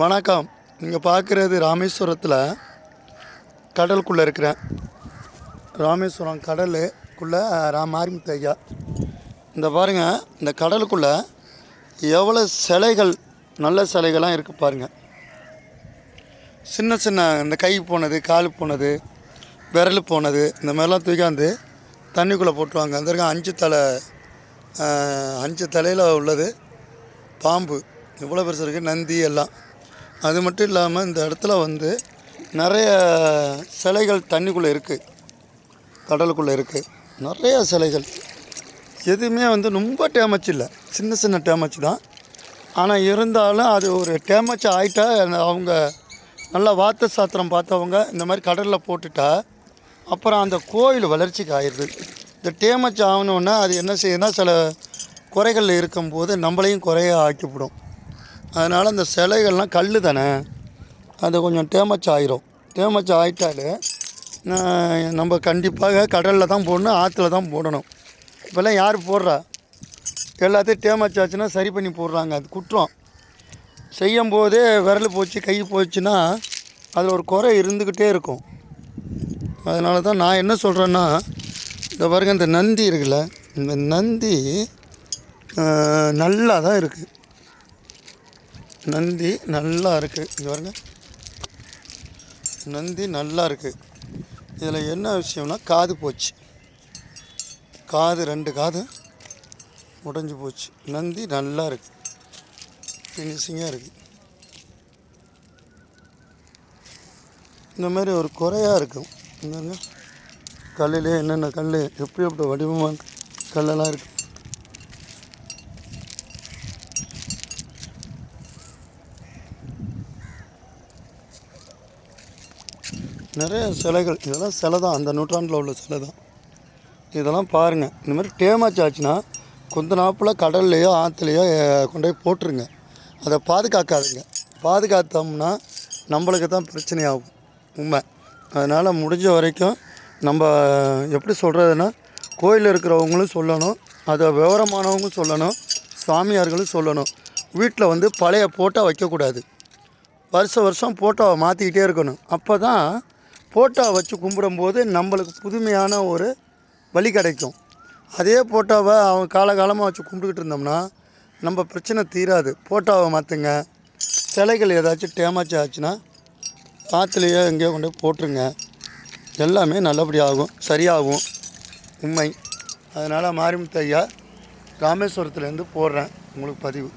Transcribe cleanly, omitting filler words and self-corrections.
வணக்கம். நீங்கள் பார்க்குறது ராமேஸ்வரத்தில் கடலுக்குள்ளே இருக்கிறேன். ராமேஸ்வரம் கடலுக்குள்ளே மாரிமுத்து ஐயா. இந்த பாருங்கள், இந்த கடலுக்குள்ளே எவ்வளோ சிலைகள், நல்ல சிலைகள்லாம் இருக்குது பாருங்கள். சின்ன சின்ன இந்த கை போனது, கால் போனது, விரல் போனது, இந்த மாதிரிலாம் தூக்காந்து தண்ணிக்குள்ளே போட்டுருவாங்க. அந்த இருக்க 5 தலையில் உள்ளது பாம்பு. இவ்வளோ பெருசு இருக்குது. நந்தி எல்லாம். அது மட்டும் இல்லாமல் இந்த இடத்துல நிறைய சிலைகள் தண்ணிக்குள்ளே இருக்குது, கடலுக்குள்ளே இருக்குது. நிறைய சிலைகள் எதுவுமே ரொம்ப டேமேஜ் இல்லை, சின்ன சின்ன டேமேஜ் தான். ஆனால் இருந்தாலும் அது ஒரு டேமேஜ் ஆகிட்டா அவங்க நல்லா வார்த்தை சாத்திரம் பார்த்தவங்க இந்த மாதிரி கடலில் போட்டுட்டா அப்புறம் அந்த கோயில் வளர்ச்சிக்கு ஆயிடுது. இந்த டேமேஜ் ஆகணுன்னா அது என்ன செய்யுதுன்னா, சில குறைகள் இருக்கும்போது நம்மளையும் குறைய ஆக்கிவிடும். அதனால் அந்த சிலைகள்லாம் கல் தானே, அது கொஞ்சம் டேமேஜ் ஆகிரும். டேமேஜ் ஆகிட்டாலே நம்ம கண்டிப்பாக கடலில் தான் போடணும், ஆற்றுல தான் போடணும். இப்போல்லாம் யார் போடுறா? எல்லாத்தையும் டேமேஜ் ஆச்சுன்னா சரி பண்ணி போடுறாங்க. அது குற்றம். செய்யும் போதே விரல் போச்சு, கை போச்சுன்னா அதில் ஒரு குறை இருந்துக்கிட்டே இருக்கும். அதனால தான் நான் என்ன சொல்கிறேன்னா, இந்த பாருங்க, இந்த நந்தி இருக்குல்ல, இந்த நந்தி நல்லா தான் இருக்குது. நந்தி நல்லா இருக்குது. இங்கே பாருங்க, நந்தி நல்லா இருக்குது. இதில் என்ன விஷயம்னா, காது போச்சு. காது 2 காது உடைஞ்சி போச்சு. நந்தி நல்லா இருக்குது, ஃபினிஷிங்காக இருக்குது. இந்த மாதிரி ஒரு குறையாக இருக்கும். இங்கே கல்லிலே என்னென்ன கல், எப்படி வடிவமான கல்லெல்லாம் இருக்குது. நிறைய சிலைகள். இதெல்லாம் சிலை தான், அந்த நூற்றாண்டில் உள்ள சிலை தான். இதெல்லாம் பாருங்கள். இந்த மாதிரி டேமேஜ் ஆச்சுன்னா கொஞ்ச நாப்பில் கடல்லையோ ஆற்றுலையோ கொண்டு போய் போட்டுருங்க. அதை பாதுகாக்காதுங்க. பாதுகாத்தோம்னா நம்மளுக்கு தான் பிரச்சனையாகும், உண்மை. அதனால் முடிஞ்ச வரைக்கும் நம்ம எப்படி சொல்கிறதுன்னா, கோயிலில் இருக்கிறவங்களும் சொல்லணும், அதை விவரமானவங்களும் சொல்லணும், சுவாமியார்களும் சொல்லணும். வீட்டில் பழைய ஃபோட்டோ வைக்கக்கூடாது. வருஷம் ஃபோட்டோவை மாற்றிக்கிட்டே இருக்கணும். அப்போ தான் ஃபோட்டோவை வச்சு கும்பிடும்போது நம்மளுக்கு புதுமையான ஒரு வழி கிடைக்கும். அதே ஃபோட்டோவை அவங்க காலகாலமாக வச்சு கும்பிட்டுக்கிட்டு இருந்தோம்னா நம்ம பிரச்சனை தீராது. ஃபோட்டோவை மாற்றுங்க. சிலைகள் ஏதாச்சும் டேமேஜ் ஆச்சுன்னா ஆற்றுலையோ எங்கேயோ கொண்டு போட்டுருங்க. எல்லாமே நல்லபடியாகும், சரியாகும், உண்மை. அதனால் மாரிமுத்து ஐயா ராமேஸ்வரத்துலேருந்து போடுறேன் உங்களுக்கு பதிவு.